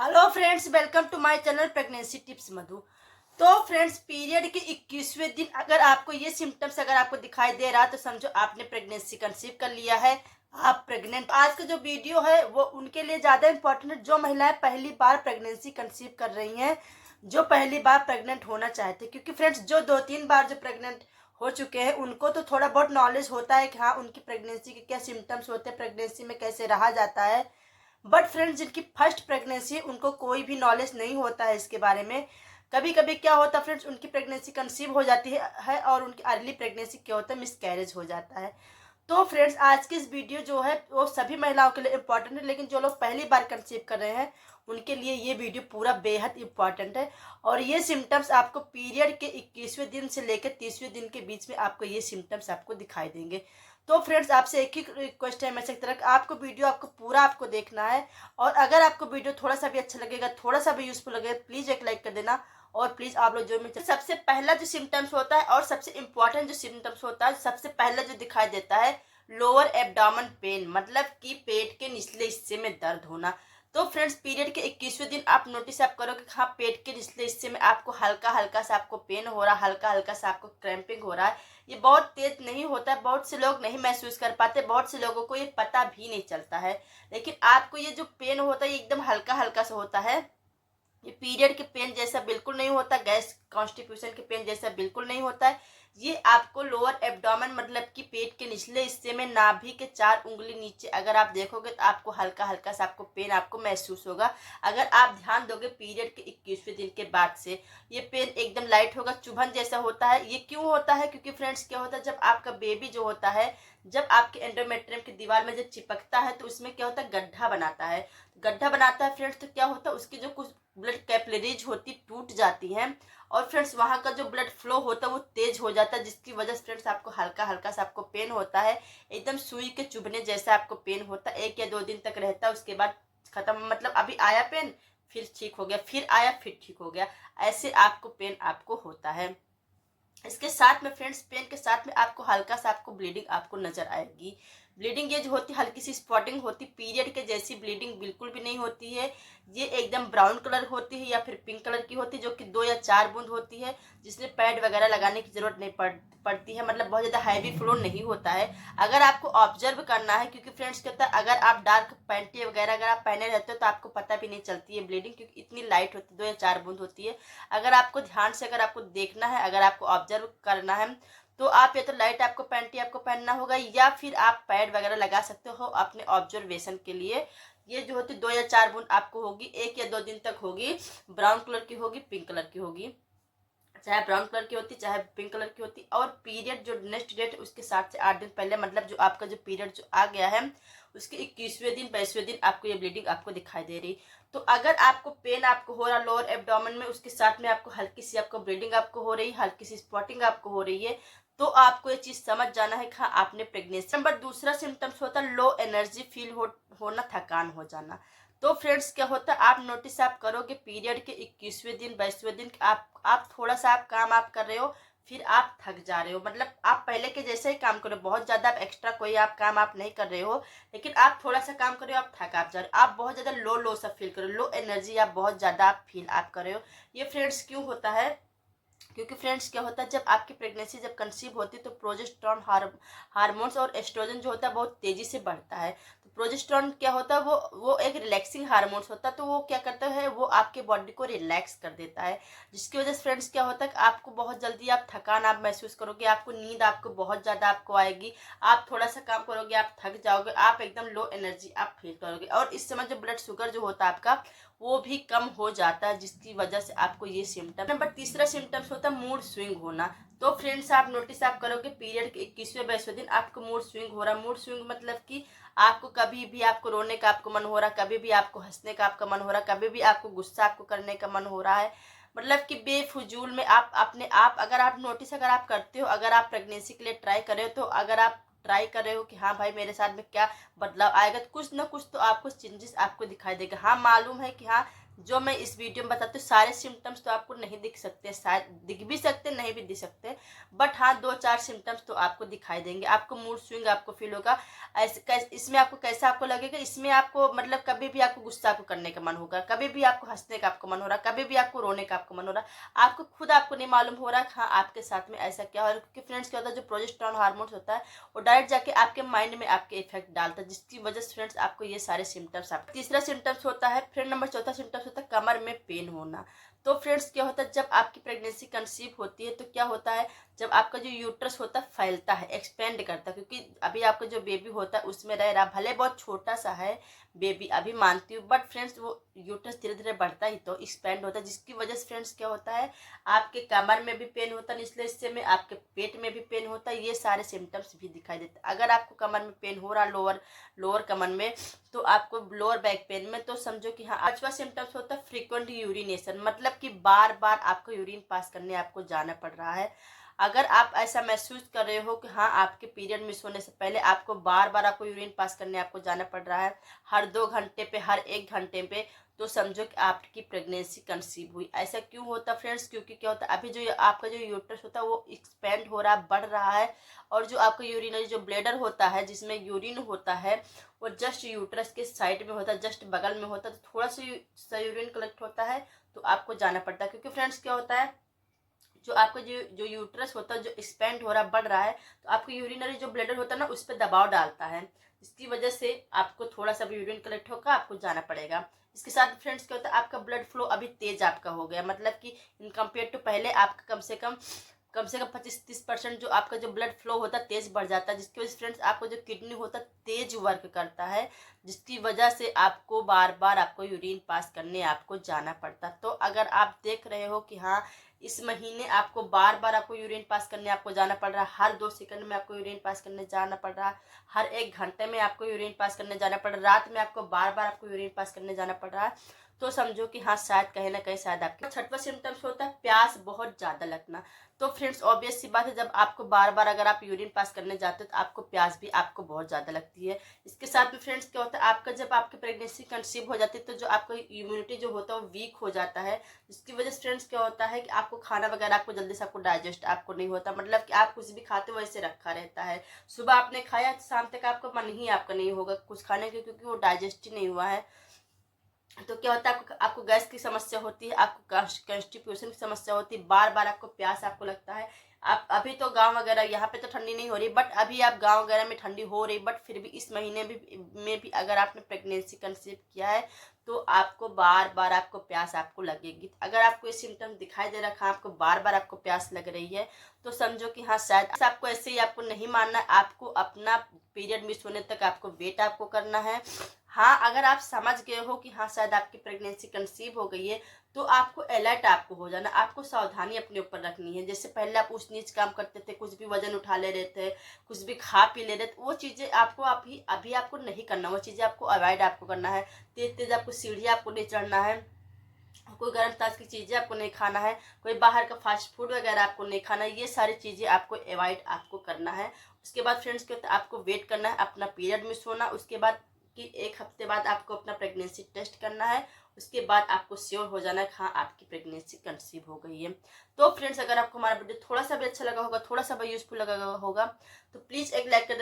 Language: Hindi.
Hello friends, welcome to my channel pregnancy tips Madhu. तो फ्रेंड्स, पीरियड के 21वें दिन अगर आपको ये सिम्टम्स अगर आपको दिखाई दे रहा है तो समझो आपने प्रेगनेंसी कंसीव कर लिया है, आप प्रेग्नेंट। आज का जो वीडियो है वो उनके लिए ज़्यादा इंपॉर्टेंट है जो महिलाएं पहली बार प्रेगनेंसी कंसीव कर रही हैं, जो पहली बार प्रेग्नेंट होना चाहते हैं। क्योंकि फ्रेंड्स, जो 2-3 बार जो प्रेग्नेंट हो चुके हैं उनको तो थोड़ा बहुत नॉलेज होता है कि हाँ, उनकी प्रेगनेंसी के क्या सिम्टम्स होते हैं, प्रेगनेंसी में कैसे रहा जाता है। बट फ्रेंड्स, जिनकी फर्स्ट प्रेगनेंसी है उनको कोई भी नॉलेज नहीं होता है इसके बारे में। कभी कभी क्या होता है फ्रेंड्स, उनकी प्रेगनेंसी कंसीव हो जाती है और उनकी अर्ली प्रेगनेंसी क्या होता है, मिसकैरेज हो जाता है। तो फ्रेंड्स, आज की इस वीडियो जो है वो सभी महिलाओं के लिए इम्पॉर्टेंट है, लेकिन जो लोग पहली बार कंसीव कर रहे हैं उनके लिए ये वीडियो पूरा बेहद इम्पॉर्टेंट है। और ये सिम्टम्स आपको पीरियड के 21वें दिन से लेकर 30वें दिन के बीच में आपको ये सिम्टम्स आपको दिखाई देंगे। तो फ्रेंड्स, आपसे एक ही रिक्वेस्ट है हमेशा की तरह, आपको वीडियो आपको पूरा आपको देखना है। और अगर आपको वीडियो थोड़ा सा भी अच्छा लगेगा, थोड़ा सा भी यूजफुल लगेगा, प्लीज़ एक लाइक कर देना। और प्लीज़ आप लोग जो मुझे सबसे पहला जो सिम्टम्स होता है और सबसे इम्पॉर्टेंट जो सिम्टम्स होता है, सबसे पहला जो दिखाई देता है, लोअर एब्डोमेन पेन, मतलब कि पेट के निचले हिस्से में दर्द होना। तो फ्रेंड्स, पीरियड के 21वें दिन आप नोटिस आप करोगे हाँ, पेट के निचले हिस्से में आपको हल्का हल्का सा आपको पेन हो रहा है, हल्का हल्का सा आपको क्रैम्पिंग हो रहा है। ये बहुत तेज नहीं होता है, बहुत से लोग नहीं महसूस कर पाते, बहुत से लोगों को ये पता भी नहीं चलता है। लेकिन आपको ये जो पेन होता है ये एकदम हल्का हल्का सा होता है। ये पीरियड के पेन जैसा बिल्कुल नहीं होता, गैस कॉन्स्टिट्यूशन के पेन जैसा बिल्कुल नहीं होता है। ये आपको लोअर एब्डोमेन, मतलब कि पेट के निचले हिस्से में नाभि के 4 उंगली नीचे अगर आप देखोगे तो आपको हल्का हल्का सा आपको पेन आपको महसूस होगा। अगर आप ध्यान दोगे पीरियड के 21वें दिन के बाद से ये पेन एकदम लाइट होगा, चुभन जैसा होता है। ये क्यों होता है? क्योंकि फ्रेंड्स, क्या होता है, जब आपका बेबी जो होता है, जब आपके एंडोमेट्रियम की दीवार में जब चिपकता है तो उसमें क्या होता है, गड्ढा बनाता है। गड्ढा बनाता है फ्रेंड्स, तो क्या होता है, उसकी जो कुछ ब्लड कैपिलरीज होती टूट जाती हैं। और फ्रेंड्स, वहाँ का जो ब्लड फ्लो होता है वो तेज हो जाता है, जिसकी वजह से फ्रेंड्स आपको हल्का हल्का सा आपको पेन होता है। एकदम सुई के चुभने जैसा आपको पेन होता है। 1 या 2 दिन तक रहता है, उसके बाद खत्म। मतलब अभी आया पेन, फिर ठीक हो गया, फिर आया, फिर ठीक हो गया, ऐसे आपको पेन आपको होता है। इसके साथ में फ्रेंड्स, पेन के साथ में आपको हल्का सा आपको ब्लीडिंग आपको नजर आएगी। ब्लीडिंग ये जो होती है, हल्की सी स्पॉटिंग होती, पीरियड के जैसी ब्लीडिंग बिल्कुल भी नहीं होती है। ये एकदम ब्राउन कलर होती है या फिर पिंक कलर की होती है, जो कि 2 या 4 बूंद होती है, जिसमें पैड वगैरह लगाने की जरूरत नहीं पड़ती है। मतलब बहुत ज़्यादा हैवी फ्लो नहीं होता है। अगर आपको ऑब्जर्व करना है, क्योंकि फ्रेंड्स क्या होता है, अगर आप डार्क पैंटी वगैरह अगर आप पहने रहते हो तो आपको पता भी नहीं चलती है ब्लीडिंग, क्योंकि इतनी लाइट होती है, 2 या 4 बूंद होती है। अगर आपको ध्यान से अगर आपको देखना है, अगर आपको ऑब्जर्व करना है, तो आप या तो लाइट आपको पैंटी आपको पहनना होगा या फिर आप पैड वगैरह लगा सकते हो अपने ऑब्जर्वेशन के लिए। ये जो होती 2 या 4 बूंद आपको होगी, 1 या 2 दिन तक होगी। ब्राउन कलर की होगी, पिंक कलर की होगी, चाहे ब्राउन कलर की होती चाहे पिंक कलर की होती। और पीरियड जो नेक्स्ट डेट उसके 7 से 8 दिन पहले, मतलब जो आपका जो पीरियड जो आ गया है उसके 21वें दिन 22वें दिन आपको ये ब्लीडिंग आपको दिखाई दे रही। तो अगर आपको पेन आपको हो रहा लोअर एब्डोमेन में, उसके साथ में आपको हल्की सी आपको ब्लीडिंग आपको हो रही, हल्की सी स्पॉटिंग आपको हो रही है, तो आपको ये चीज समझ जाना है कि हाँ, आपने प्रेगनेंसी। नंबर दूसरा सिम्टम्स होता है लो एनर्जी फील होना, थकान हो जाना। तो फ्रेंड्स, क्या होता है, आप नोटिस आप करोगे पीरियड के 21वें दिन 22वें दिन आप थोड़ा सा आप काम आप कर रहे हो, फिर आप थक जा रहे हो। मतलब आप पहले के जैसे ही काम कर रहे हो, बहुत ज्यादा आप एक्स्ट्रा कोई आप काम आप नहीं कर रहे हो, लेकिन आप थोड़ा सा काम कर रहे हो, आप थक आप जा रहे हो, आप बहुत ज्यादा लो लो सा फील कर रहे हो, लो एनर्जी आप बहुत ज्यादा आप फील आप कर रहे हो। ये फ्रेंड्स क्यों होता है? क्योंकि फ्रेंड्स, क्या होता है, जब आपकी प्रेगनेंसी जब कंसीव होती है तो प्रोजेस्टेरॉन हार्मोन्स और एस्ट्रोजन जो होता है बहुत तेजी से बढ़ता है। तो प्रोजेस्टेरॉन क्या होता है, वो एक रिलैक्सिंग हार्मोन्स होता है, तो वो क्या करता है, वो आपके बॉडी को रिलैक्स कर देता है, जिसकी वजह से फ्रेंड्स क्या होता है कि आपको बहुत जल्दी आप थकान आप महसूस करोगे, आपको नींद आपको बहुत ज़्यादा आपको आएगी, आप थोड़ा सा काम करोगे आप थक जाओगे, आप एकदम लो एनर्जी आप फील करोगे। और इस समय जो ब्लड शुगर जो होता है आपका वो भी कम हो जाता है, जिसकी वजह से आपको ये सिम्टम। नंबर तीसरा सिम्टम्स होता है मूड स्विंग होना। तो फ्रेंड्स, आप नोटिस आप करोगे पीरियड के 21वें 22वें दिन आपको मूड स्विंग हो रहा है। मूड स्विंग मतलब कि आपको कभी भी आपको रोने का आपको मन हो रहा है, कभी भी आपको हंसने का आपका मन हो रहा है, कभी भी आपको गुस्सा आपको करने का मन हो रहा है। मतलब कि बेफुजूल में आप अपने आप, अगर आप नोटिस अगर आप करते हो, अगर आप प्रेगनेंसी के लिए ट्राई कर रहे हो, तो अगर आप ट्राई कर रहे हो कि हाँ भाई मेरे साथ में क्या बदलाव आएगा, तो कुछ ना कुछ तो आपको चेंजेस आपको दिखाई देगा। हाँ, मालूम है कि हाँ, जो मैं इस वीडियो में बताती हूँ सारे सिम्टम्स तो आपको नहीं दिख सकते, शायद दिख भी सकते नहीं भी दिख सकते, बट हाँ 2-4 सिम्टम्स तो आपको दिखाई देंगे। आपको मूड स्विंग आपको फील होगा, ऐसे इसमें आपको कैसा आपको लगेगा, इसमें आपको मतलब कभी भी आपको गुस्सा आपको करने का मन होगा, कभी भी आपको हंसने का आपको मन हो रहा, कभी भी आपको रोने का आपको मन हो रहा, आपको खुद आपको नहीं मालूम हो रहा हाँ आपके साथ में ऐसा क्या हो रहा है। क्योंकि फ्रेंड्स क्या होता है, जो प्रोजेस्टेरॉन हार्मोन्स होता है वो डायरेक्ट जाके आपके माइंड में आपके इफेक्ट डालता है, जिसकी वजह से फ्रेंड्स आपको ये सारे सिम्टम्स आप। तीसरा सिम्टम्स होता है फ्रेंड नंबर, चौथा सिम्टम्स होता है कमर में पेन होना। तो फ्रेंड्स क्या होता है, जब आपकी प्रेगनेंसी कंसीव होती है तो क्या होता है, जब आपका जो यूट्रस होता है फैलता है, एक्सपेंड करता है, क्योंकि अभी आपका जो बेबी होता है उसमें रह रहा, भले बहुत छोटा सा है बेबी अभी मानती हूँ, बट फ्रेंड्स वो यूट्रस धीरे धीरे बढ़ता ही तो एक्सपेंड होता है, जिसकी वजह से फ्रेंड्स क्या होता है, आपके कमर में भी पेन होता है, निचले हिस्से में आपके पेट में भी पेन होता है, ये सारे सिम्टम्स भी दिखाई देते हैं। अगर आपको कमर में पेन हो रहा लोअर कमर में, तो आपको लोअर बैक पेन में, तो समझो कि हाँ। पांचवा सिम्टम्स होता है फ्रीक्वेंट यूरिनेशन, मतलब कि बार बार आपको यूरिन पास करने आपको जाना पड़ रहा है। अगर आप ऐसा महसूस कर रहे हो कि हाँ आपके पीरियड मिस होने से पहले आपको बार बार आपको यूरिन पास करने आपको जाना पड़ रहा है, हर 2 घंटे पे, हर 1 घंटे पे, तो समझो कि आपकी प्रेगनेंसी कंसीव हुई। ऐसा क्यों होता फ्रेंड्स, क्योंकि क्या होता है, अभी जो आपका जो यूट्रस होता है वो एक्सपेंड हो रहा है, बढ़ रहा है, और जो आपका यूरिनरी जो ब्लेडर होता है जिसमें यूरिन होता है वो जस्ट यूट्रस के साइड में होता है, जस्ट बगल में होता है, तो थोड़ा सा यूरिन कलेक्ट होता है तो आपको जाना पड़ता है। क्योंकि फ्रेंड्स क्या होता है, जो आपका जो यूट्रस होता है जो एक्सपेंड हो रहा है, बढ़ रहा है, तो आपको यूरिनरी जो ब्लेडर होता है ना उस पर दबाव डालता है, इसकी वजह से आपको थोड़ा सा भी यूरिन कलेक्ट होगा, आपको जाना पड़ेगा। इसके साथ फ्रेंड्स क्या होता है, आपका ब्लड फ्लो अभी तेज आपका हो गया, मतलब कि इन कम्पेयर टू पहले आपका कम से कम 25-30% जो आपका जो ब्लड फ्लो होता है तेज बढ़ जाता है, जिसकी वजह से फ्रेंड्स आपको जो किडनी होता है तेज वर्क करता है, जिसकी वजह से आपको बार बार आपको यूरिन पास करने आपको जाना पड़ता। तो अगर आप देख रहे हो कि हाँ इस महीने आपको बार बार आपको यूरिन पास करने आपको जाना पड़ रहा है, हर 2 सेकंड में आपको यूरिन पास करने जाना पड़ रहा है, हर 1 घंटे में आपको यूरिन पास करने जाना पड़ रहा है, रात में आपको बार बार आपको यूरिन पास करने जाना पड़ रहा है, तो समझो कि हाँ शायद कहीं ना कहीं शायद आपके। छठवां सिम्टम्स होता है प्यास बहुत ज्यादा लगना। तो फ्रेंड्स ऑब्वियस सी बात है, जब आपको बार बार अगर आप यूरिन पास करने जाते हो तो आपको प्यास भी आपको बहुत ज्यादा लगती है। इसके साथ में फ्रेंड्स क्या होता है, आपका जब आपकी प्रेगनेंसी कंसीव हो जाती है तो जो आपका इम्यूनिटी जो होता है वो वीक हो जाता है, जिसकी वजह से फ्रेंड्स क्या होता है कि आपको खाना वगैरह आपको जल्दी से आपको डाइजेस्ट आपको नहीं होता, मतलब कि आप कुछ भी खाते हो वैसे रखा रहता है, सुबह आपने खाया शाम तक आपका मन ही आपका नहीं होगा कुछ खाने के, क्योंकि वो डाइजेस्ट ही नहीं हुआ है। तो क्या होता है, आपको गैस की समस्या होती है, आपको कॉन्स्टिपेशन की समस्या होती है, बार बार आपको प्यास आपको लगता है। आप अभी तो गांव वगैरह यहाँ पे तो ठंडी नहीं हो रही, बट अभी आप गांव वगैरह में ठंडी हो रही, बट फिर भी इस महीने में भी अगर आपने प्रेगनेंसी कंसीव किया है तो आपको बार बार आपको प्यास आपको लगेगी। अगर आपको ये सिम्टम दिखाई दे रहा है, आपको बार बार आपको प्यास लग रही है, तो समझो कि हाँ शायद आपको ऐसे ही आपको नहीं मानना है, आपको अपना पीरियड मिस होने तक आपको वेट आपको करना है। हाँ अगर आप समझ गए हो कि हाँ शायद आपकी प्रेगनेंसी कंसीव हो गई है, तो आपको अलर्ट आपको हो जाना, आपको सावधानी अपने ऊपर रखनी है। जैसे पहले आप ऊंच नीच काम करते थे, कुछ भी वजन उठा ले रहे थे, कुछ भी खा पी ले रहे थे, वो चीज़ें आपको अभी आपको नहीं करना, वो चीज़ें आपको अवॉइड आपको करना है। तेज तेज आपको सीढ़ी आपको नहीं चढ़ना है, कोई गर्म ताज की चीज़ें आपको नहीं खाना है, कोई बाहर का फास्ट फूड वगैरह आपको नहीं खाना है, ये सारी चीज़ें आपको अवॉइड आपको करना है। उसके बाद फ्रेंड्स क्या होता है, आपको वेट करना है अपना पीरियड मिस होना, उसके बाद कि 1 हफ्ते बाद आपको अपना प्रेगनेंसी टेस्ट करना है, उसके बाद आपको श्योर हो जाना है कि हाँ आपकी प्रेगनेंसी कंसीव हो गई है। तो फ्रेंड्स अगर आपको हमारा वीडियो थोड़ा सा भी अच्छा लगा होगा, थोड़ा सा भी यूजफुल लगा होगा, तो प्लीज़ एक लाइक कर देना।